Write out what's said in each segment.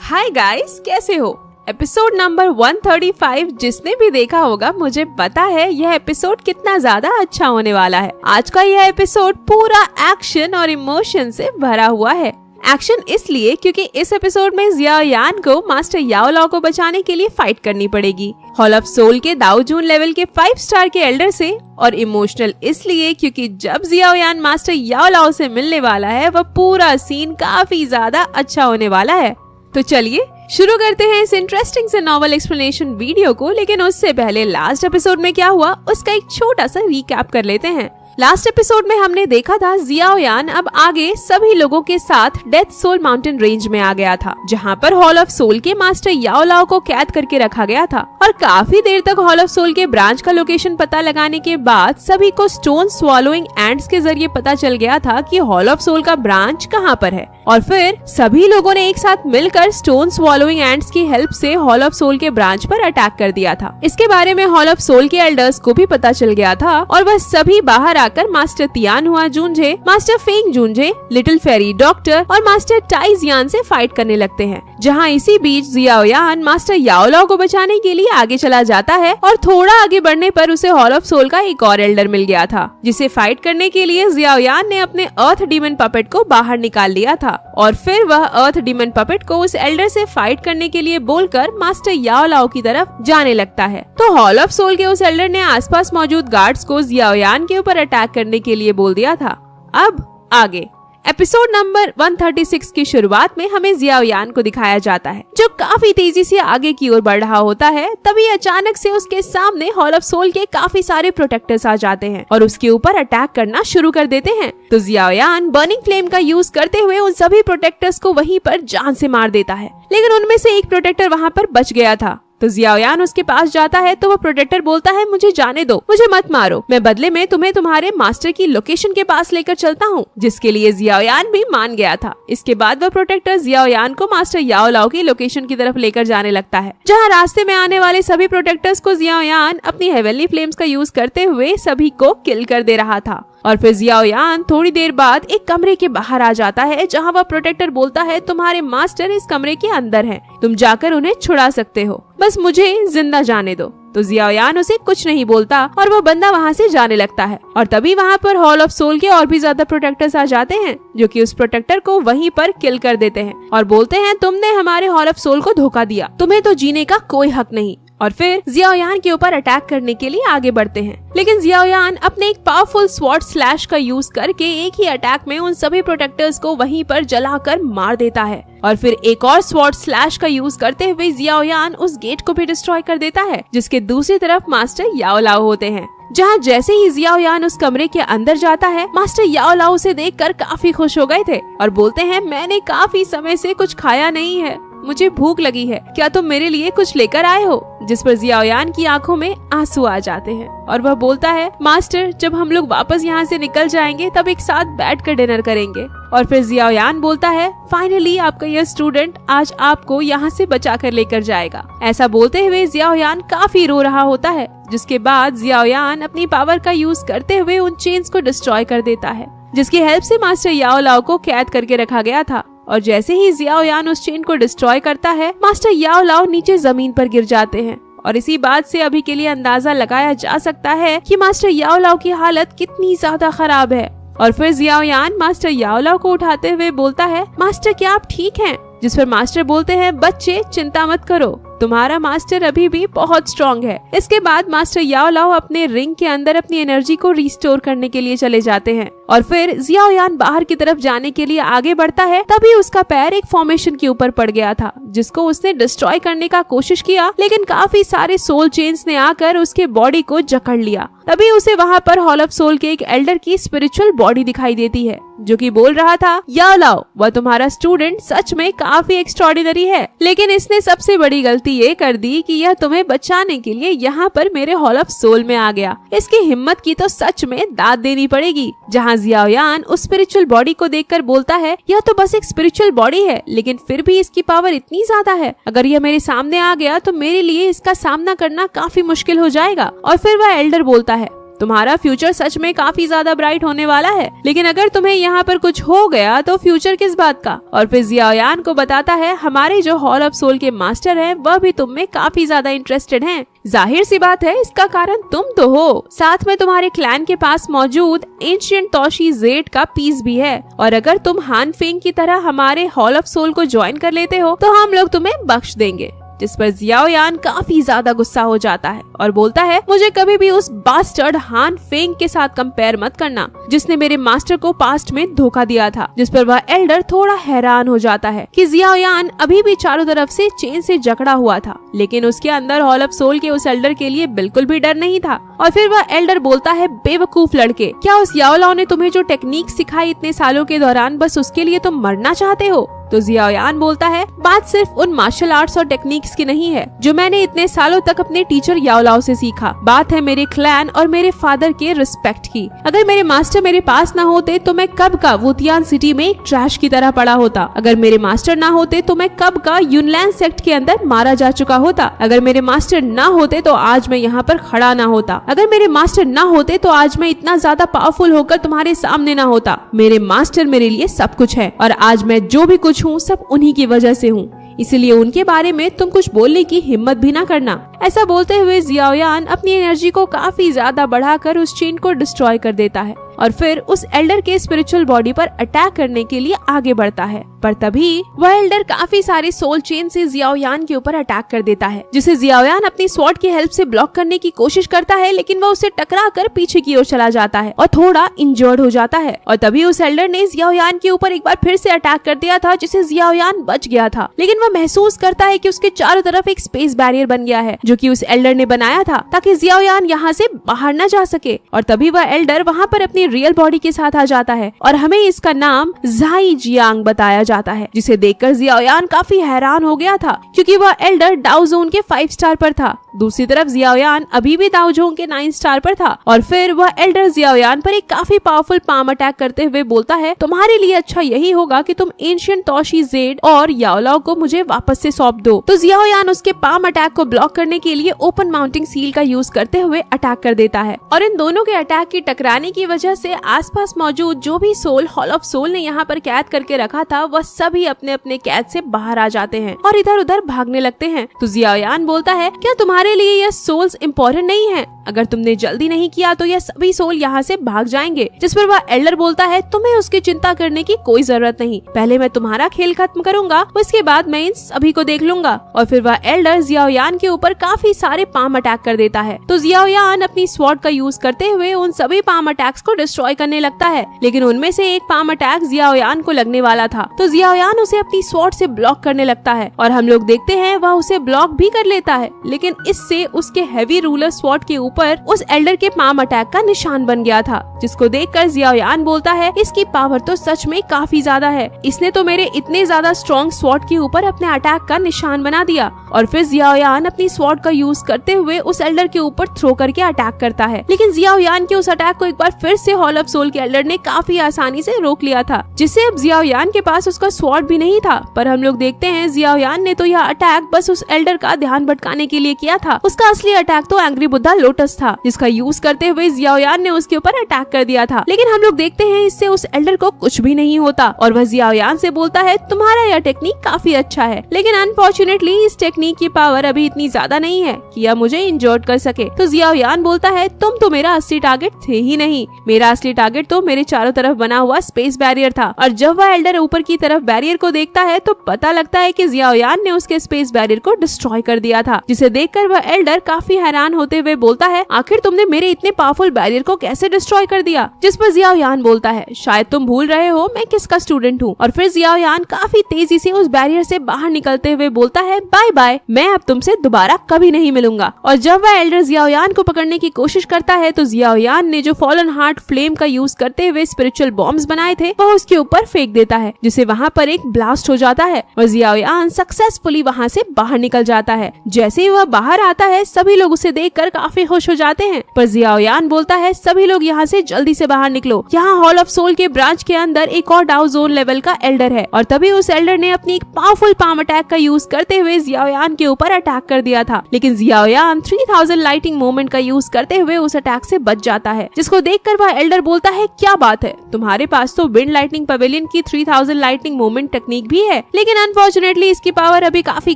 Hi guys, कैसे हो? Episode number 135 जिसने भी देखा होगा मुझे पता है यह एपिसोड कितना ज्यादा अच्छा होने वाला है। आज का यह एपिसोड पूरा एक्शन और इमोशन से भरा हुआ है। एक्शन इसलिए क्योंकि इस एपिसोड में जियाओ यान को मास्टर याओ लाओ को बचाने के लिए फाइट करनी पड़ेगी हॉल ऑफ सोल के दाओ जून लेवल के 5 स्टार के एल्डर से। और इमोशनल इसलिए क्योंकि जब जियाओ यान मास्टर याओ लाओ से मिलने वाला है वह पूरा सीन काफी ज्यादा अच्छा होने वाला है। तो चलिए शुरू करते हैं इस इंटरेस्टिंग से नॉवल एक्सप्लेनेशन वीडियो को। लेकिन उससे पहले लास्ट एपिसोड में क्या हुआ उसका एक छोटा सा रिकैप कर लेते हैं। लास्ट एपिसोड में हमने देखा था जियाओ यान अब आगे सभी लोगों के साथ डेथ सोल माउंटेन रेंज में आ गया था, जहां पर हॉल ऑफ सोल के मास्टर याओ लाओ को कैद करके रखा गया था। और काफी देर तक हॉल ऑफ सोल के ब्रांच का लोकेशन पता लगाने के बाद सभी को स्टोन स्वॉलोइंग एंड्स के जरिए पता चल गया था कि हॉल ऑफ सोल का ब्रांच कहां पर है। और फिर सभी लोगों ने एक साथ मिलकर स्टोन स्वॉलोइंग एंड्स की हेल्प से हॉल ऑफ सोल के ब्रांच पर अटैक कर दिया था। इसके बारे में हॉल ऑफ सोल के एल्डर्स को भी पता चल गया था और वह सभी बाहर आकर मास्टर तियान हुआ जूंजे, master Feng जूंजे, little fairy doctor और मास्टर टाई जियान से फाइट करने लगते हैं। जहां इसी बीच जियाओ यान मास्टर याओ लाओ को बचाने के लिए आगे चला जाता है और थोड़ा आगे बढ़ने पर उसे हॉल ऑफ सोल का एक और एल्डर मिल गया था, जिसे फाइट करने के लिए जियाओ यान ने अपने अर्थ डीमन पपेट को बाहर निकाल लिया था। और फिर वह अर्थ डीमन पपेट को उस एल्डर से फाइट करने के लिए बोलकर मास्टर याओ लाओ की तरफ जाने लगता है। तो हॉल ऑफ सोल के उस एल्डर ने आसपास मौजूद गार्ड्स को जियाओ यान के ऊपर अटैक करने के लिए बोल दिया था। अब आगे एपिसोड नंबर 136 की शुरुआत में हमें जियाओ यान को दिखाया जाता है, जो काफी तेजी से आगे की ओर बढ़ रहा होता है। तभी अचानक से उसके सामने हॉल ऑफ सोल के काफी सारे प्रोटेक्टर्स आ जाते हैं और उसके ऊपर अटैक करना शुरू कर देते हैं। तो जियाओ यान बर्निंग फ्लेम का यूज करते हुए उन सभी प्रोटेक्टर्स को वहीं पर जान से मार देता है, लेकिन उनमें से एक प्रोटेक्टर वहाँ पर बच गया था। तो जियाओ यान उसके पास जाता है तो वो प्रोटेक्टर बोलता है, मुझे जाने दो, मुझे मत मारो, मैं बदले में तुम्हें तुम्हारे मास्टर की लोकेशन के पास लेकर चलता हूँ। जिसके लिए जियाओ यान भी मान गया था। इसके बाद वह प्रोटेक्टर जियाओ यान को मास्टर याओ लाओ की लोकेशन की तरफ लेकर जाने लगता है, जहाँ रास्ते में आने वाले सभी प्रोटेक्टर्स को जियाओ यान अपनी हेवनली फ्लेम्स का यूज करते हुए सभी को किल कर दे रहा था। और फिर जियाओ यान थोड़ी देर बाद एक कमरे के बाहर आ जाता है, जहाँ वह प्रोटेक्टर बोलता है, तुम्हारे मास्टर इस कमरे के अंदर हैं, तुम जाकर उन्हें छुड़ा सकते हो, बस मुझे जिंदा जाने दो। तो जियाओ यान उसे कुछ नहीं बोलता और वह बंदा वहाँ से जाने लगता है। और तभी वहाँ पर हॉल ऑफ सोल के और भी ज्यादा प्रोटेक्टर्स आ जाते हैं, जो कि उस प्रोटेक्टर को वहीं पर किल कर देते हैं और बोलते हैं, तुमने हमारे हॉल ऑफ सोल को धोखा दिया, तुम्हें तो जीने का कोई हक नहीं। और फिर जियाओ यान के ऊपर अटैक करने के लिए आगे बढ़ते हैं, लेकिन जियाओ यान अपने एक पावरफुल स्वॉर्ड स्लैश का यूज करके एक ही अटैक में उन सभी प्रोटेक्टर्स को वहीं पर जलाकर मार देता है। और फिर एक और स्वॉर्ड स्लैश का यूज करते हुए जियाओ यान उस गेट को भी डिस्ट्रॉय कर देता है, जिसके दूसरी तरफ मास्टर याओ लाओ होते हैं। जहाँ जैसे ही जियाओ यान उस कमरे के अंदर जाता है, मास्टर याओ लाओ उसे देखकर काफी खुश हो गए थे और बोलते हैं, मैंने काफी समय से कुछ खाया नहीं है, मुझे भूख लगी है, क्या तुम मेरे लिए कुछ लेकर आए हो? जिस पर जियाओ यान की आंखों में आंसू आ जाते हैं और वह बोलता है, मास्टर जब हम लोग वापस यहाँ से निकल जाएंगे तब एक साथ बैठकर डिनर करेंगे। और फिर जियाओ यान बोलता है, फाइनली आपका यह स्टूडेंट आज आपको यहाँ से बचा कर लेकर जाएगा। ऐसा बोलते हुए जियाओ यान काफी रो रहा होता है, जिसके बाद जियाओ यान अपनी पावर का यूज करते हुए उन चेन्स को डिस्ट्रॉय कर देता है, जिसकी हेल्प से मास्टर याओ लाओ को कैद करके रखा गया था। और जैसे ही जियाओ यान उस चेन को डिस्ट्रॉय करता है, मास्टर याओ लाओ नीचे जमीन पर गिर जाते हैं। और इसी बात से अभी के लिए अंदाजा लगाया जा सकता है कि मास्टर याओ लाओ की हालत कितनी ज्यादा खराब है। और फिर जियाओ यान मास्टर याओ लाओ को उठाते हुए बोलता है, मास्टर क्या आप ठीक हैं? जिस पर मास्टर बोलते हैं, बच्चे चिंता मत करो, तुम्हारा मास्टर अभी भी बहुत स्ट्रॉन्ग है। इसके बाद मास्टर याओ लाओ अपने रिंग के अंदर अपनी एनर्जी को रिस्टोर करने के लिए चले जाते हैं। और फिर जियाओ यान बाहर की तरफ जाने के लिए आगे बढ़ता है, तभी उसका पैर एक फॉर्मेशन के ऊपर पड़ गया था, जिसको उसने डिस्ट्रॉय करने का कोशिश किया, लेकिन काफी सारे सोल चेन्स ने आकर उसके बॉडी को जकड़ लिया। तभी उसे वहाँ पर हॉल ऑफ सोल के एक एल्डर की स्पिरिचुअल बॉडी दिखाई देती है, जो कि बोल रहा था, याओ लाओ वह तुम्हारा स्टूडेंट सच में काफी एक्स्ट्रॉर्डिनरी है, लेकिन इसने सबसे बड़ी गलती ये कर दी कि यह तुम्हें बचाने के लिए यहाँ पर मेरे हॉल ऑफ सोल में आ गया। इसकी हिम्मत की तो सच में दाद देनी पड़ेगी। जहाँ जियाओ यान उस स्पिरिचुअल बॉडी को देखकर बोलता है, यह तो बस एक स्पिरिचुअल बॉडी है, लेकिन फिर भी इसकी पावर इतनी ज्यादा है, अगर यह मेरे सामने आ गया तो मेरे लिए इसका सामना करना काफी मुश्किल हो जाएगा। और फिर वह एल्डर बोलता है, तुम्हारा फ्यूचर सच में काफी ज्यादा ब्राइट होने वाला है, लेकिन अगर तुम्हें यहाँ पर कुछ हो गया तो फ्यूचर किस बात का। और फिर जियाओयान को बताता है हमारे जो हॉल ऑफ सोल के मास्टर हैं वह भी तुम में काफी ज्यादा इंटरेस्टेड हैं। जाहिर सी बात है, इसका कारण तुम तो हो, साथ में तुम्हारे क्लैन के पास मौजूद एंशिएंट तोशी जेड का पीस भी है। और अगर तुम हान फेंग की तरह हमारे हॉल ऑफ सोल को ज्वाइन कर लेते हो तो हम लोग तुम्हें बख्श देंगे। जिस पर जियाओयान काफी ज्यादा गुस्सा हो जाता है और बोलता है मुझे कभी भी उस बास्टर्ड हान फेंग के साथ कंपेयर मत करना जिसने मेरे मास्टर को पास्ट में धोखा दिया था। जिस पर वह एल्डर थोड़ा हैरान हो जाता है कि जियाओयान अभी भी चारों तरफ से चेन से जकड़ा हुआ था, लेकिन उसके अंदर हॉल ऑफ सोल के उस एल्डर के लिए बिल्कुल भी डर नहीं था। और फिर वह एल्डर बोलता है बेवकूफ लड़के, क्या उस याओलाओ ने तुम्हें जो टेक्निक सिखाई इतने सालों के दौरान बस उसके लिए तुम मरना चाहते हो। तो जियाओयान बोलता है बात सिर्फ उन मार्शल आर्ट्स और टेक्निक्स की नहीं है जो मैंने इतने सालों तक अपने टीचर याओलाओ से सीखा, बात है मेरे क्लैन और मेरे फादर के रिस्पेक्ट की। अगर मेरे मास्टर मेरे पास ना होते तो मैं कब का वुतियान सिटी में एक ट्रैश की तरह पड़ा होता। अगर मेरे मास्टर ना होते तो मैं कब का यूनलैंड सेक्ट के अंदर मारा जा चुका होता। अगर मेरे मास्टर ना होते तो आज मैं यहाँ पर खड़ा ना होता। अगर मेरे मास्टर ना होते तो आज मैं इतना ज्यादा पावरफुल होकर तुम्हारे सामने ना होता। मेरे मास्टर मेरे लिए सब कुछ है और आज मैं जो भी कुछ हूँ सब उन्हीं की वजह से हूँ, इसलिए उनके बारे में तुम कुछ बोलने की हिम्मत भी ना करना। ऐसा बोलते हुए जियाओयान अपनी एनर्जी को काफी ज्यादा बढ़ाकर उस चेन को डिस्ट्रॉय कर देता है और फिर उस एल्डर के स्पिरिचुअल बॉडी पर अटैक करने के लिए आगे बढ़ता है। पर तभी वह एल्डर काफी सारे सोल चेन से जियाओयान के ऊपर अटैक कर देता है, जिसे जियाओयान अपनी स्वॉर्ड की हेल्प से ब्लॉक करने की कोशिश करता है, लेकिन वह उसे टकरा कर पीछे की ओर चला जाता है और थोड़ा इंजर्ड हो जाता है। और तभी उस एल्डर ने जियाओयान के ऊपर एक बार फिर से अटैक कर दिया था, जिसे जियाओयान बच गया था, लेकिन वह महसूस करता है कि उसके चारों तरफ एक स्पेस बैरियर बन गया है जो कि उस एल्डर ने बनाया था ताकि जियाओयान यहाँ से बाहर न जा सके। और तभी वह एल्डर वहाँ पर अपनी रियल बॉडी के साथ आ जाता है और हमें इसका नाम झाई जियांग बताया जाता है, जिसे देखकर जियाओयान काफी हैरान हो गया था क्योंकि वह एल्डर डाउ जोन के 5 स्टार पर था। दूसरी तरफ जियाओयान अभी भी डाउ जोन के 9 स्टार पर था। और फिर वह एल्डर जियाओयान पर एक काफी पावरफुल पाम अटैक करते हुए बोलता है तुम्हारे लिए अच्छा यही होगा कि तुम एंशिएंट तोशी जेड और याओलाओ को मुझे वापस से सौंप दो। तो जियाओयान उसके पाम अटैक को ब्लॉक करने के लिए ओपन माउंटिंग सील का यूज करते हुए अटैक कर देता है और इन दोनों के अटैक की टकराने की वजह से आसपास मौजूद जो भी सोल हॉल ऑफ सोल ने यहाँ पर कैद करके रखा था वह सभी अपने अपने कैद से बाहर आ जाते हैं और इधर उधर भागने लगते हैं। तो जियाओयान बोलता है क्या तुम्हारे लिए यह सोल्स इम्पोर्टेंट नहीं है? अगर तुमने जल्दी नहीं किया तो यह सभी सोल यहाँ से भाग जाएंगे। जिस पर वह एल्डर बोलता है तुम्हें उसकी चिंता करने की कोई जरूरत नहीं, पहले मैं तुम्हारा खेल खत्म करूंगा, उसके बाद मैं इन सभी को देख लूंगा। और फिर वह एल्डर जियाओयान के ऊपर काफी सारे पाम अटैक कर देता है। तो जियाओयान अपनी स्वॉर्ड का यूज करते हुए उन सभी पाम अटैक्स को डिस्ट्रॉय करने लगता है, लेकिन उनमें से एक पाम अटैक जियाओयान को लगने वाला था। तो जियाओयान उसे अपनी स्वॉर्ड से ब्लॉक करने लगता है और हम लोग देखते हैं वह उसे ब्लॉक भी कर लेता है, लेकिन इससे उसके हैवी रूलर स्वॉर्ड के ऊपर उस एल्डर के पाम अटैक का निशान बन गया था, जिसको देखकर जियाओयान बोलता है इसकी पावर तो सच में काफी ज्यादा है, इसने तो मेरे इतने ज्यादा स्ट्रॉन्ग स्वॉर्ड के ऊपर अपने अटैक का निशान बना दिया। और फिर जियाओयान अपनी स्वॉर्ड का यूज करते हुए उस एल्डर के ऊपर थ्रो करके अटैक करता है, लेकिन जियाओयान के उस अटैक को एक बार फिर से हॉल ऑफ सोल के एल्डर ने काफी आसानी से रोक लिया था, जिससे अब जियाओयान के पास उसका स्वॉर्ड भी नहीं था। पर हम लोग देखते हैं जियाओयान ने तो यह अटैक बस उस एल्डर का ध्यान भटकाने के लिए किया था, उसका असली अटैक तो एंग्री बुद्धा लोटस था, जिसका यूज करते हुए जियाओयान ने उसके ऊपर अटैक कर दिया था। लेकिन हम लोग देखते हैं इससे उस एल्डर को कुछ भी नहीं होता और वह जियाओयान से बोलता है तुम्हारा यह टेक्निक काफी अच्छा है, लेकिन अनफॉर्चुनेटली इस टेक्निक की पावर अभी इतनी ज्यादा नहीं है कि यह मुझे इंजर्ड कर सके। तो जियाओयान बोलता है तुम तो मेरा असली टारगेट थे ही नहीं, मेरा असली टारगेट तो मेरे चारों तरफ बना हुआ स्पेस बैरियर था। और जब वह एल्डर ऊपर की तरफ बैरियर को देखता है तो पता लगता है कि जियाओयान ने उसके स्पेस बैरियर को डिस्ट्रॉय कर दिया था, जिसे देखकर वह एल्डर काफी हैरान होते हुए बोलता है आखिर तुमने मेरे इतने पावरफुल बैरियर को कैसे डिस्ट्रॉय कर दिया? जिस पर जियाओयान बोलता है शायद तुम भूल रहे हो मैं किसका स्टूडेंट हूँ। और फिर जियाओयान काफी तेजी से उस बैरियर से बाहर निकलते हुए बोलता है बाय बाय, मैं अब तुमसे दोबारा कभी नहीं मिलूंगा। और जब वह एल्डर जियाओयान को पकड़ने की कोशिश करता है तो जियाओयान ने जो फॉलन हार्ट फ्लेम का यूज करते हुए स्पिरिचुअल बॉम्ब्स बनाए थे वह उसके ऊपर फेंक देता है, जिससे वहाँ पर एक ब्लास्ट हो जाता है और जियाओयान सक्सेसफुली वहाँ से बाहर निकल जाता है। जैसे ही वह बाहर आता है सभी लोग उसे देखकर काफी खुश हो जाते हैं, पर जियाओयान बोलता है सभी लोग यहाँ से जल्दी से बाहर निकलो, यहाँ हॉल ऑफ सोल के ब्रांच के अंदर एक और डाउ जोन लेवल का एल्डर है। और तभी उस एल्डर ने अपनी एक पावरफुल पाम अटैक का यूज करते हुए जियाओयान जियाओयान के ऊपर अटैक कर दिया था, लेकिन जियाओयान 3000 लाइटिंग मोमेंट का यूज करते हुए उस अटैक से बच जाता है, जिसको देखकर वह एल्डर बोलता है, क्या बात है, तुम्हारे पास तो विंड लाइटनिंग पवेलियन की 3000 लाइटनिंग मोमेंट टेक्निक भी है, लेकिन अनफॉर्चुनेटली इसकी पावर अभी काफी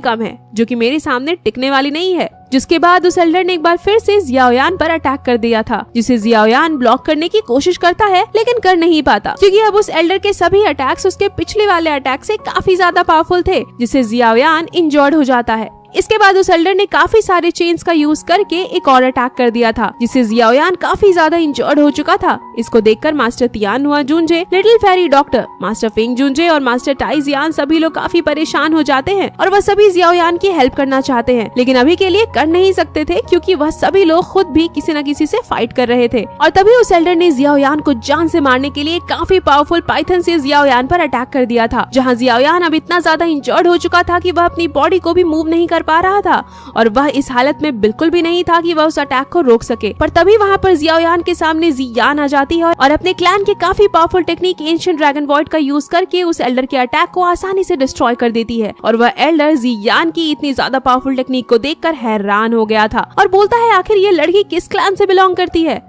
कम है, जो कि मेरे सामने टिकने वाली नहीं है। जिसके बाद उस एल्डर ने एक बार फिर से जियाओयान पर अटैक कर दिया था, जिसे जियाओयान ब्लॉक करने की कोशिश करता है, लेकिन कर नहीं पाता, क्योंकि अब उस एल्डर के सभी अटैक्स उसके पिछले वाले अटैक से काफी ज्यादा पावरफुल थे, जिससे जियाओयान इंजर्ड हो जाता है। इसके बाद उस एल्डर ने काफी सारे चेन्स का यूज करके एक और अटैक कर दिया था, जिससे जियाओयान काफी ज्यादा इंजर्ड हो चुका था। इसको देखकर मास्टर तियान हुआ जूंजे, little fairy doctor, master Feng जूंजे और मास्टर टाई जियान सभी लोग काफी परेशान हो जाते हैं और वह सभी जियाओयान की हेल्प करना चाहते हैं, लेकिन अभी के लिए कर नहीं सकते थे, क्योंकि वह सभी लोग खुद भी किसी न किसी से फाइट कर रहे थे। और तभी उस एल्डर ने जियाओयान को जान से मारने के लिए काफी पावरफुल पाइथन से जियाओयान पर अटैक कर दिया था, जहाँ जियाओयान अब इतना ज्यादा इंजर्ड हो चुका था कि वह अपनी बॉडी को भी मूव नहीं कर पा रहा था, और वह इस हालत में बिल्कुल भी नहीं था कि वह उस अटैक को रोक सके। पर तभी वहाँ पर जियाओयान के सामने जियान आ जाती है और अपने क्लैन के काफी powerful technique ancient dragon void का यूज करके उस एल्डर के अटैक को आसानी से डिस्ट्रॉय कर देती है। और वह एल्डर जियान की इतनी ज्यादा पावरफुल टेक्निक को देखकर हैरान हो गया था और बोलता है, आखिर ये लड़की किस क्लैन से बिलोंग करती है।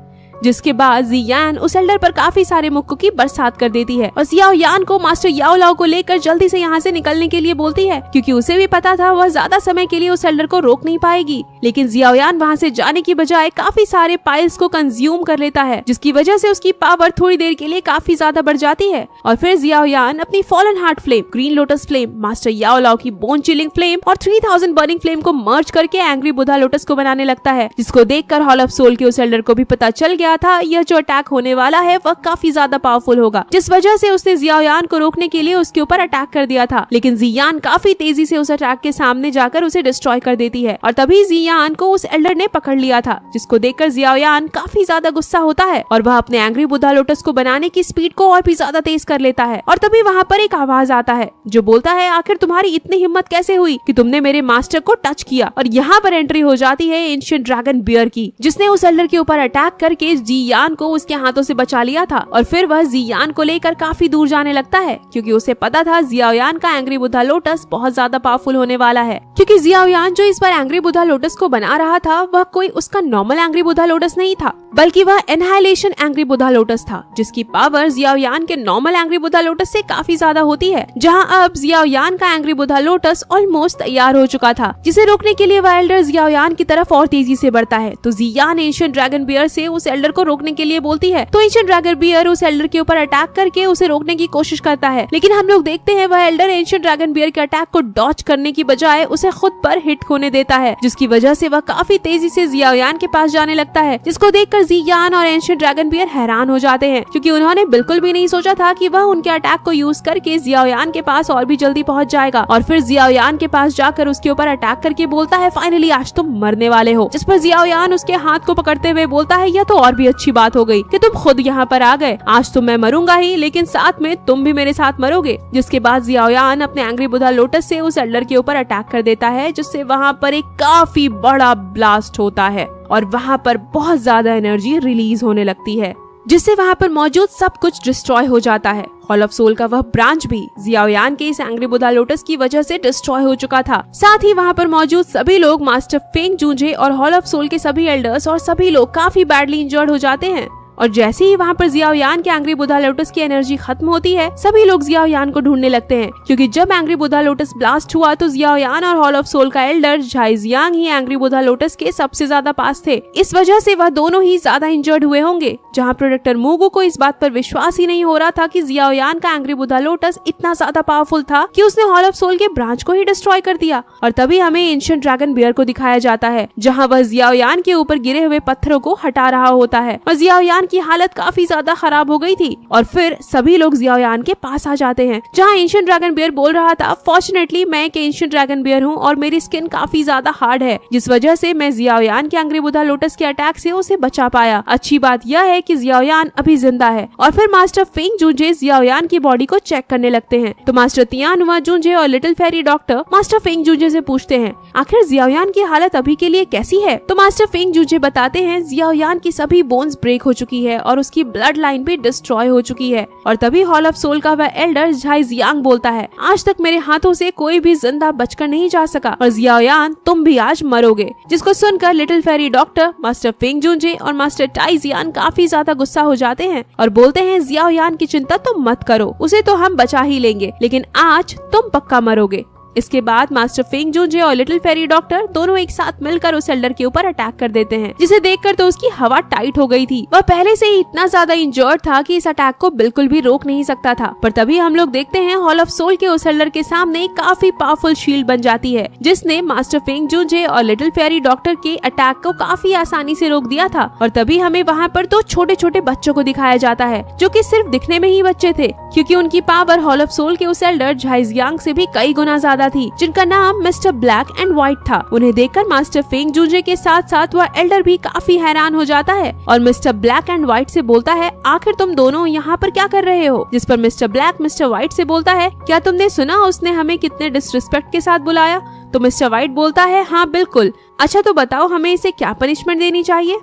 जिसके बाद जियान उस एल्डर पर काफी सारे मुक्कों की बरसात कर देती है और जियाओयान को मास्टर याओ लाओ को लेकर जल्दी से यहाँ से निकलने के लिए बोलती है, क्योंकि उसे भी पता था वह ज्यादा समय के लिए उस एल्डर को रोक नहीं पाएगी। लेकिन जियाओयान वहाँ से जाने की बजाय काफी सारे पाइल्स को कंज्यूम कर लेता है, जिसकी वजह से उसकी पावर थोड़ी देर के लिए काफी ज्यादा बढ़ जाती है। और फिर जियाओयान अपनी fallen heart flame, green lotus flame, master Yao Lao की बोन चिलिंग फ्लेम और 3000 बर्निंग फ्लेम को मर्ज करके एंग्री बुधा लोटस को बनाने लगता है, जिसको देखकर हॉल ऑफ सोल के उस एल्डर को भी पता चल गया था यह जो अटैक होने वाला है वह काफी ज्यादा पावरफुल होगा, जिस वजह से उसने जियाओयान को रोकने के लिए उसके ऊपर अटैक कर दिया था। लेकिन जियान काफी तेजी से उस अटैक के सामने जाकर उसे डिस्ट्रॉय कर देती है और तभी जियान को उस एल्डर ने पकड़ लिया था, जिसको देखकर जियाओयान काफी ज्यादा गुस्सा होता है और वह अपने एंग्री बुधा लोटस को बनाने की स्पीड को और भी ज्यादा तेज कर लेता है। और तभी वहाँ पर एक आवाज आता है जो बोलता है, आखिर तुम्हारी इतनी हिम्मत कैसे हुई कि तुमने मेरे मास्टर को टच किया। और यहाँ पर एंट्री हो जाती है एंशिएंट ड्रैगन बियर की, जिसने उस एल्डर के ऊपर अटैक करके जियान को उसके हाथों से बचा लिया था। और फिर वह जियान को लेकर काफी दूर जाने लगता है, क्योंकि उसे पता था जियाओयान का एंग्री बुधा लोटस बहुत ज्यादा पावरफुल होने वाला है, क्योंकि जियाओयान जो इस बार एंग्री बुधा लोटस को बना रहा था वह कोई उसका नॉर्मल एंग्री बुधा लोटस नहीं था, बल्कि वह एनहाइलेशन एंग्री बुधा लोटस था, जिसकी पावर जियाओयान के नॉर्मल एंग्री बुधा लोटस से काफी ज्यादा होती है। जहां अब जियाओयान का एंग्री बुधा लोटस ऑलमोस्ट तैयार हो चुका था, जिसे रोकने के लिए वह एल्डर जियाओयान की तरफ और तेजी से बढ़ता है। तो जियान एंशिएंट ड्रैगन बियर से उस एल्डर को रोकने के लिए बोलती है, तो एंशिएंट ड्रैगन बियर उस एल्डर के ऊपर अटैक करके उसे रोकने की कोशिश करता है, लेकिन हम लोग देखते हैं वह एल्डर एंशिएंट ड्रैगन बियर के अटैक को डॉच करने की बजाय उसे खुद पर हिट होने देता है, जिसकी वजह से वह काफी तेजी से जियाओयान के पास जाने लगता है, जिसको देखकर जियान और एंशिएंट ड्रैगन बियर हैरान हो जाते हैं, क्योंकि उन्होंने बिल्कुल भी नहीं सोचा था कि वह उनके अटैक को यूज करके जियाओयान के पास और भी जल्दी पहुंच जाएगा। और फिर जियाओयान के पास जाकर उसके ऊपर अटैक करके बोलता है, फाइनली आज तुम मरने वाले हो। जिस पर जियाओयान उसके हाथ को पकड़ते हुए बोलता है, यह तो और भी अच्छी बात हो गई कि तुम खुद यहाँ पर आ गए। आज तो मैं मरूंगा ही, लेकिन साथ में तुम भी मेरे साथ मरोगे। जिसके बाद जियाओयान अपने एंग्री बुधा लोटस से उस एल्डर के ऊपर अटैक कर देता है, जिससे वहाँ पर एक काफी बड़ा ब्लास्ट होता है और वहाँ पर बहुत ज्यादा एनर्जी रिलीज होने लगती है, जिससे वहाँ पर मौजूद सब कुछ डिस्ट्रॉय हो जाता है। हॉल ऑफ सोल का वह ब्रांच भी जियाओयान के इस एंग्री बुधा लोटस की वजह से डिस्ट्रॉय हो चुका था। साथ ही वहाँ पर मौजूद सभी लोग, मास्टर फेंग जूंजे और हॉल ऑफ सोल के सभी एल्डर्स और सभी लोग काफी बैडली इंजर्ड हो जाते हैं। और जैसे ही वहाँ पर जियाओयान के एंग्री बुधा लोटस की एनर्जी खत्म होती है, सभी लोग जियाओयान को ढूंढने लगते हैं, क्योंकि जब एंग्री बुधा लोटस ब्लास्ट हुआ तो जियाओयान और हॉल ऑफ सोल का एल्डर झाइजियांग ही एंग्री बुधा लोटस के सबसे ज्यादा पास थे। इस वजह से वह दोनों ही ज्यादा इंजर्ड हुए होंगे, जहाँ प्रोटेक्टर मूगो को इस बात पर विश्वास ही नहीं हो रहा था कि जियाओयान का एंग्री बुधा लोटस इतना ज्यादा पावरफुल था कि उसने हॉल ऑफ सोल के ब्रांच को ही डिस्ट्रॉय कर दिया। और तभी हमें एंशिएंट ड्रैगन बियर को दिखाया जाता है, जहाँ वह जियाओयान के ऊपर गिरे हुए पत्थरों को हटा रहा होता है और जियाओयान की हालत काफी ज्यादा खराब हो गई थी। और फिर सभी लोग जियाओयान के पास आ जाते हैं, जहाँ एंशिएंट ड्रैगन बियर बोल रहा था, फॉर्चुनेटली मैं एक एंशिएंट ड्रैगन बियर हूँ और मेरी स्किन काफी ज्यादा हार्ड है, जिस वजह से मैं जियाओयान के एंग्री बुधा लोटस के अटैक से उसे बचा पाया। अच्छी बात यह है कि जियाओयान अभी जिंदा है। और फिर मास्टर फेंग जूंजे जियाओयान की बॉडी को चेक करने लगते हैं, तो मास्टर तियान हुआ जूंजे और little fairy doctor master Feng जूंजे से पूछते हैं, आखिर जियाओयान की हालत अभी के लिए कैसी है। तो मास्टर फेंग जूंजे बताते हैं, जियाओयान की सभी बोन्स ब्रेक हो चुकी चुकी है और उसकी ब्लड लाइन भी डिस्ट्रॉय हो चुकी है। और तभी हॉल ऑफ सोल का वह एल्डर झाई जियांग बोलता है, आज तक मेरे हाथों से कोई भी जिंदा बचकर नहीं जा सका और जियाओयान तुम भी आज मरोगे। जिसको सुनकर little fairy doctor, master Feng जूनजे और मास्टर टाई जियान काफी ज्यादा गुस्सा हो जाते हैं और बोलते हैं, जियाओयान की चिंता तुम मत करो, उसे तो हम बचा ही लेंगे, लेकिन आज तुम पक्का मरोगे। इसके बाद मास्टर फेंग जूनजे और लिटिल फेरी डॉक्टर दोनों एक साथ मिलकर उस एल्डर के ऊपर अटैक कर देते हैं, जिसे देखकर तो उसकी हवा टाइट हो गई थी। वह पहले से ही इतना ज्यादा इंजर्ड था कि इस अटैक को बिल्कुल भी रोक नहीं सकता था। पर तभी हम लोग देखते हैं हॉल ऑफ सोल के उस एल्डर के सामने काफी पावरफुल शील्ड बन जाती है, जिसने मास्टर फेंग जूनजे और लिटिल फेरी डॉक्टर के अटैक को काफी आसानी से रोक दिया था। और तभी हमें वहाँ पर दो छोटे छोटे बच्चों को दिखाया जाता है, जो कि सिर्फ दिखने में ही बच्चे थे, क्योंकि उनकी पावर हॉल ऑफ सोल के उस एल्डर झाई जियांग से भी कई गुना ज्यादा थी, जिनका नाम मिस्टर ब्लैक एंड व्हाइट था। उन्हें देखकर मास्टर फेंग जूनजे के साथ साथ वह एल्डर भी काफी हैरान हो जाता है और मिस्टर ब्लैक एंड व्हाइट से बोलता है, आखिर तुम दोनों यहाँ पर क्या कर रहे हो? जिस पर मिस्टर ब्लैक मिस्टर व्हाइट से बोलता है, क्या तुमने सुना उसने हमें कितने डिसरिस्पेक्ट के साथ बुलाया? तो मिस्टर व्हाइट बोलता है, हाँ बिल्कुल। अच्छा तो बताओ हमें इसे क्या पनिशमेंट देनी चाहिए?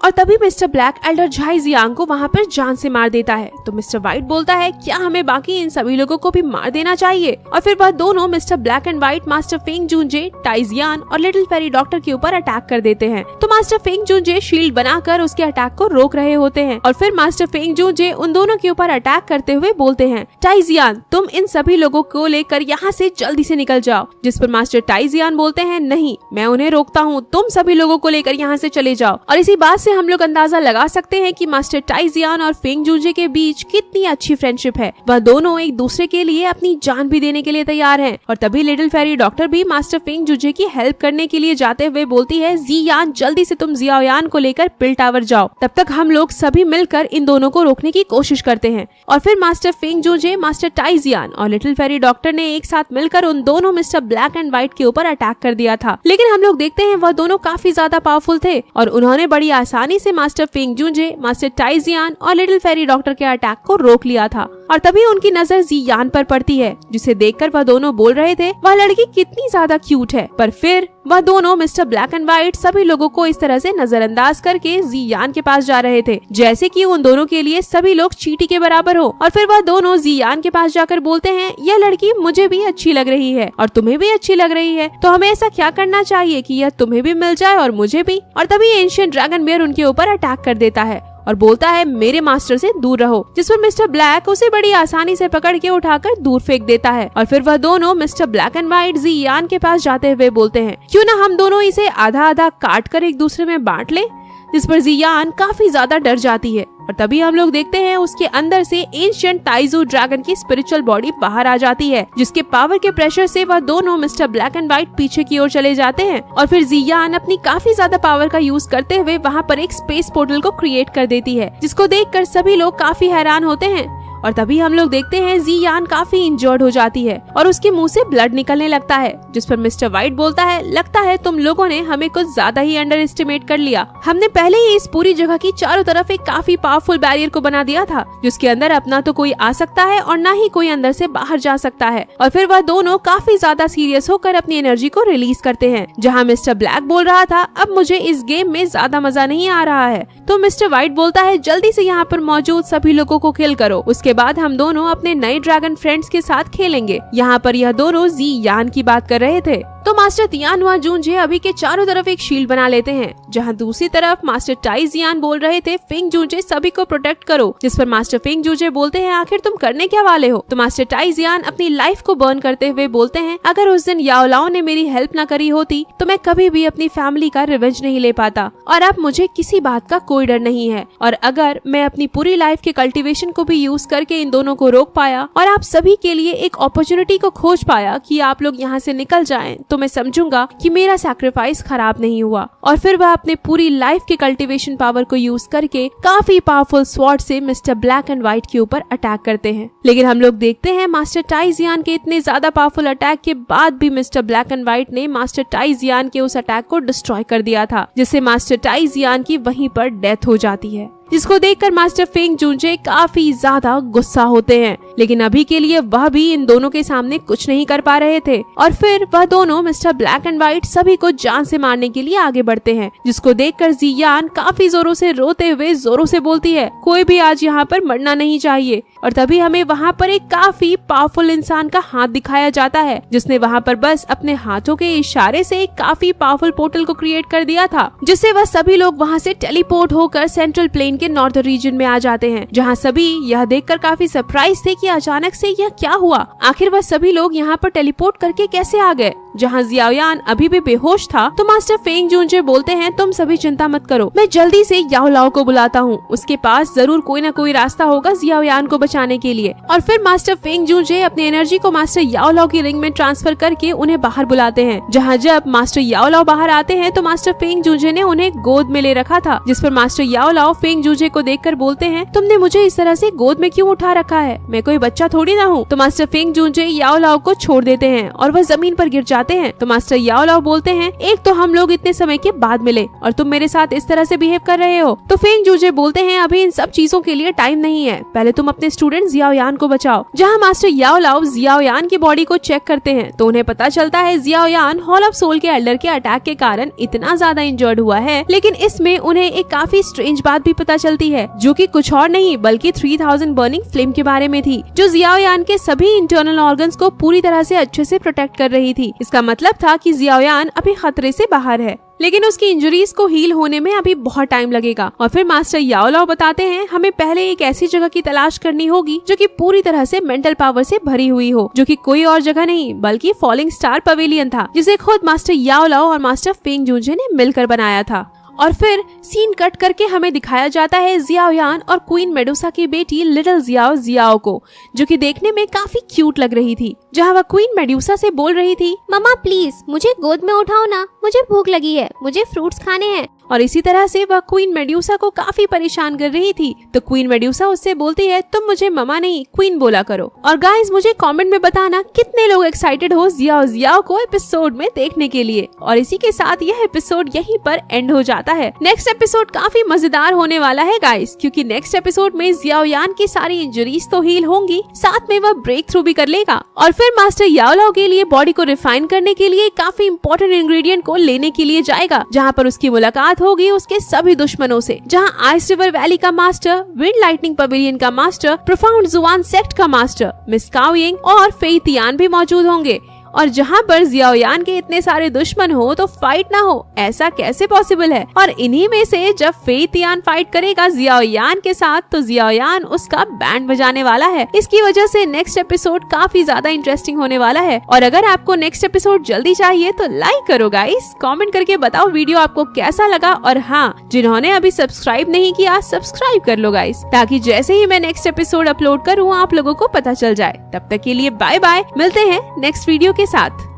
और तभी मिस्टर ब्लैक एल्डर झाई जियांग को वहाँ पर जान से मार देता है। तो मिस्टर व्हाइट बोलता है, क्या हमें बाकी इन सभी लोगों को भी मार देना चाहिए? और फिर वह दोनों mister black and white master Feng Junjie, Tie Jian और लिटिल फेरी डॉक्टर के ऊपर अटैक कर देते हैं। तो मास्टर फेंग जूनजे शील्ड बनाकर उसके अटैक को रोक रहे होते हैं और फिर मास्टर फेंग जूनजे उन दोनों के ऊपर अटैक करते हुए बोलते हैं, टाई जियान तुम इन सभी लोगों को लेकर यहाँ से जल्दी से निकल जाओ। जिस पर मास्टर टाई जियान बोलते हैं, नहीं मैं उन्हें रोकता हूँ, तुम सभी लोगों को लेकर यहाँ से चले जाओ। और इसी बात से हम लोग अंदाजा लगा सकते हैं कि मास्टर टाई जियान और फेंग जूनजे के बीच कितनी अच्छी फ्रेंडशिप है। वह दोनों एक दूसरे के लिए अपनी जान भी देने के लिए तैयार हैं। और तभी लिटिल फेरी डॉक्टर भी मास्टर फेंग जूनजे की हेल्प करने के लिए जाते हुए बोलती है, जियान जल्दी से तुम जियाओयान को लेकर पिल टावर जाओ, तब तक हम लोग सभी मिलकर इन दोनों को रोकने की कोशिश करते हैं। और फिर master Feng जूनजे, master tie Jian और लिटिल फेरी डॉक्टर ने एक साथ मिलकर उन दोनों मिस्टर ब्लैक एंड व्हाइट के ऊपर अटैक कर दिया था। लेकिन हम लोग देखते हैं वह दोनों काफी ज्यादा पावरफुल थे और उन्होंने बड़ी आसानी से master Feng जूनजे, master tie Jian और लिटिल फेरी डॉक्टर के अटैक को रोक लिया था। और तभी उनकी नजर जियान पर पड़ती है, जिसे देखकर वह दोनों बोल रहे थे, वह लड़की कितनी ज्यादा क्यूट है। पर फिर वह दोनों मिस्टर ब्लैक एंड व्हाइट सभी लोगों को इस तरह से नजरअंदाज करके जियान के पास जा रहे थे, जैसे कि उन दोनों के लिए सभी लोग चींटी के बराबर हो। और फिर वह दोनों जियान के पास जाकर बोलते हैं, यह लड़की मुझे भी अच्छी लग रही है और तुम्हें भी अच्छी लग रही है, तो हमें ऐसा क्या करना चाहिए कि यह तुम्हें भी मिल जाए और मुझे भी। और तभी एंशिएंट ड्रैगन बेयर उनके ऊपर अटैक कर देता है और बोलता है, मेरे मास्टर से दूर रहो। जिस पर मिस्टर ब्लैक उसे बड़ी आसानी से पकड़ के उठाकर दूर फेंक देता है। और फिर वह दोनों मिस्टर ब्लैक एंड व्हाइट जियान के पास जाते हुए बोलते हैं, क्यों ना हम दोनों इसे आधा आधा काट कर एक दूसरे में बांट ले। जिस पर जियान काफी ज्यादा डर जाती है और तभी हम लोग देखते हैं उसके अंदर से एंशिएंट टाइजू ड्रैगन की स्पिरिचुअल बॉडी बाहर आ जाती है, जिसके पावर के प्रेशर से वह दोनों मिस्टर ब्लैक एंड व्हाइट पीछे की ओर चले जाते हैं। और फिर जियान अपनी काफी ज्यादा पावर का यूज करते हुए वहाँ पर एक स्पेस पोर्टल को क्रिएट कर देती है, जिसको देखकर सभी लोग काफी हैरान होते हैं। और तभी हम लोग देखते हैं जियान काफी इंजर्ड हो जाती है और उसके मुंह से ब्लड निकलने लगता है। जिस पर मिस्टर व्हाइट बोलता है, लगता है तुम लोगों ने हमें कुछ ज्यादा ही अंडर एस्टिमेट कर लिया। हमने पहले ही इस पूरी जगह की चारों तरफ एक काफी पावरफुल बैरियर को बना दिया था, जिसके अंदर अपना तो कोई आ सकता है और न ही कोई अंदर से बाहर जा सकता है। और फिर वह दोनों काफी ज्यादा सीरियस होकर अपनी एनर्जी को रिलीज करते हैं। जहाँ मिस्टर ब्लैक बोल रहा था, अब मुझे इस गेम में ज्यादा मजा नहीं आ रहा है, तो मिस्टर व्हाइट बोलता है, जल्दी से यहाँ पर मौजूद सभी लोगों को किल करो, उसके बाद हम दोनों अपने नए ड्रैगन फ्रेंड्स के साथ खेलेंगे। यहाँ पर यह दोनों जियान की बात कर रहे थे। तो मास्टर तियानुआ जूनजे अभी के चारों तरफ एक शील्ड बना लेते हैं, जहाँ दूसरी तरफ मास्टर टाई जियान बोल रहे थे, फेंग जूनजे सभी को प्रोटेक्ट करो। जिस पर मास्टर फेंग जूनजे बोलते हैं, आखिर तुम करने क्या वाले हो? तो मास्टर टाई जियान अपनी लाइफ को बर्न करते हुए बोलते हैं, अगर उस दिन याओलाओ ने मेरी हेल्प न करी होती तो मैं कभी भी अपनी फैमिली का रिवेंज नहीं ले पाता, और अब मुझे किसी बात का कोई डर नहीं है। और अगर मैं अपनी पूरी लाइफ के कल्टीवेशन को भी यूज करके इन दोनों को रोक पाया और आप सभी के लिए एक अपॉर्चुनिटी को खोज पाया कि आप लोग यहाँ से निकल जाएं, तो मैं समझूंगा कि मेरा सैक्रिफाइस खराब नहीं हुआ। और फिर वह अपने पूरी लाइफ के कल्टीवेशन पावर को यूज करके काफी पावरफुल स्वॉर्ड से मिस्टर ब्लैक एंड व्हाइट के ऊपर अटैक करते हैं। लेकिन हम लोग देखते हैं मास्टर टाई जियान के इतने ज्यादा पावरफुल अटैक के बाद भी मिस्टर ब्लैक एंड व्हाइट ने मास्टर टाई जियान के उस अटैक को डिस्ट्रॉय कर दिया था, जिससे मास्टर टाई जियान की वहीं पर डेथ हो जाती है। जिसको देखकर मास्टर फेंग जूनजे काफी ज्यादा गुस्सा होते हैं, लेकिन अभी के लिए वह भी इन दोनों के सामने कुछ नहीं कर पा रहे थे। और फिर वह दोनों मिस्टर ब्लैक एंड व्हाइट सभी को जान से मारने के लिए आगे बढ़ते हैं, जिसको देखकर जियान काफी जोरों से रोते हुए जोरों से बोलती है, कोई भी आज यहाँ पर मरना नहीं चाहिए। और तभी हमें वहाँ पर एक काफी पावरफुल इंसान का हाथ दिखाया जाता है, जिसने वहाँ पर बस अपने हाथों के इशारे से एक काफी पावरफुल पोर्टल को क्रिएट कर दिया था, जिससे वह सभी लोग वहाँ से टेलीपोर्ट होकर सेंट्रल प्लेन के नॉर्दर्न रीजन में आ जाते हैं, जहाँ सभी यह देखकर काफी सरप्राइज थे कि अचानक से यह क्या हुआ, आखिर वह सभी लोग यहाँ पर टेलीपोर्ट करके कैसे आ गए। जहाँ जियाओयान अभी भी बेहोश था तो मास्टर फेंग जूनजे बोलते हैं, तुम सभी चिंता मत करो, मैं जल्दी से याओ लाओ को बुलाता हूँ, उसके पास जरूर कोई न कोई रास्ता होगा जियाओयान को बचाने के लिए। और फिर मास्टर फेंग जूनजे अपनी एनर्जी को मास्टर याओ लाओ की रिंग में ट्रांसफर करके उन्हें बाहर बुलाते हैं। जहाँ जब मास्टर याओ लाओ बाहर आते हैं तो मास्टर फेंग जूनजे ने उन्हें गोद में ले रखा था, जिस पर मास्टर याओ लाओ फेंग जूनजे को देखकर बोलते हैं, तुमने मुझे इस तरह से गोद में क्यों उठा रखा है, मैं कोई बच्चा थोड़ी ना हूँ। तो मास्टर फेंग जूनजे याओ लाओ को छोड़ देते हैं और वह जमीन पर गिर जाते हैं। तो मास्टर याओ लाओ बोलते हैं, एक तो हम लोग इतने समय के बाद मिले और तुम मेरे साथ इस तरह से बिहेव कर रहे हो। तो फेंग जूनजे बोलते हैं, अभी इन सब चीजों के लिए टाइम नहीं है, पहले तुम अपने स्टूडेंट जियाओयान को बचाओ। जहाँ मास्टर याओ लाओ जियाओयान की बॉडी को चेक करते हैं तो उन्हें पता चलता है जियाओयान हॉल ऑफ सोल के एल्डर के अटैक के कारण इतना ज्यादा इंजर्ड हुआ है, लेकिन इसमें उन्हें एक काफी स्ट्रेंज बात भी पता चलती है, जो कि कुछ और नहीं बल्कि 3000 बर्निंग फ्लेम के बारे में थी, जो जियाओयान के सभी इंटरनल ऑर्गन्स को पूरी तरह से अच्छे से प्रोटेक्ट कर रही थी। इसका मतलब था कि जियाओयान अभी खतरे से बाहर है, लेकिन उसकी इंजरीज को हील होने में अभी बहुत टाइम लगेगा। और फिर मास्टर याओ लाओ बताते हैं, हमें पहले एक ऐसी जगह की तलाश करनी होगी जो कि पूरी तरह से मेंटल पावर से भरी हुई हो, जो कि कोई और जगह नहीं बल्कि फॉलिंग स्टार पवेलियन था, जिसे खुद मास्टर याओ लाओ और मास्टर फेंग जूनजे ने मिलकर बनाया था। और फिर सीन कट करके हमें दिखाया जाता है जियाओयान और क्वीन मेडुसा की बेटी लिटिल जियाओ जियाओ को, जो कि देखने में काफी क्यूट लग रही थी। जहाँ वह क्वीन मेडुसा से बोल रही थी, मम्मा प्लीज मुझे गोद में उठाओ ना, मुझे भूख लगी है, मुझे फ्रूट्स खाने हैं। और इसी तरह से वह क्वीन मेडुसा को काफी परेशान कर रही थी। तो क्वीन मेडुसा उससे बोलती है, तुम मुझे ममा नहीं क्वीन बोला करो। और गाइस मुझे कमेंट में बताना कितने लोग एक्साइटेड हो जियाओ जियाओ को एपिसोड में देखने के लिए। और इसी के साथ यह एपिसोड यहीं पर एंड हो जाता है। नेक्स्ट एपिसोड काफी मजेदार होने वाला है गाइस, क्योंकि नेक्स्ट एपिसोड में जियाओयान की सारी इंजरीज तो हील होंगी, साथ में वह ब्रेक थ्रू भी कर लेगा। और फिर मास्टर याओ लाओ के लिए बॉडी को रिफाइन करने के लिए काफी इंपॉर्टेंट इंग्रेडिएंट को लेने के लिए जाएगा, जहाँ पर उसकी मुलाकात होगी उसके सभी दुश्मनों से, जहां आइस रिवर वैली का मास्टर, विंड लाइटनिंग पवेलियन का मास्टर, प्रोफाउंड जुआन सेक्ट का मास्टर मिस काओ यिंग और फेई तियान भी मौजूद होंगे। और जहाँ पर जियाओयान के इतने सारे दुश्मन हो तो फाइट ना हो, ऐसा कैसे पॉसिबल है। और इन्हीं में से जब फेई तियान फाइट करेगा जियाओयान के साथ तो जियाओयान उसका बैंड बजाने वाला है। इसकी वजह से नेक्स्ट एपिसोड काफी ज्यादा इंटरेस्टिंग होने वाला है। और अगर आपको नेक्स्ट एपिसोड जल्दी चाहिए तो लाइक करो गाइस, कमेंट करके बताओ वीडियो आपको कैसा लगा। और हाँ, जिन्होंने अभी सब्सक्राइब नहीं किया सब्सक्राइब कर लो गाइस, ताकि जैसे ही मैं नेक्स्ट एपिसोड अपलोड करूँ आप लोगों को पता चल जाए। तब तक के लिए बाय बाय, मिलते हैं नेक्स्ट वीडियो के साथ।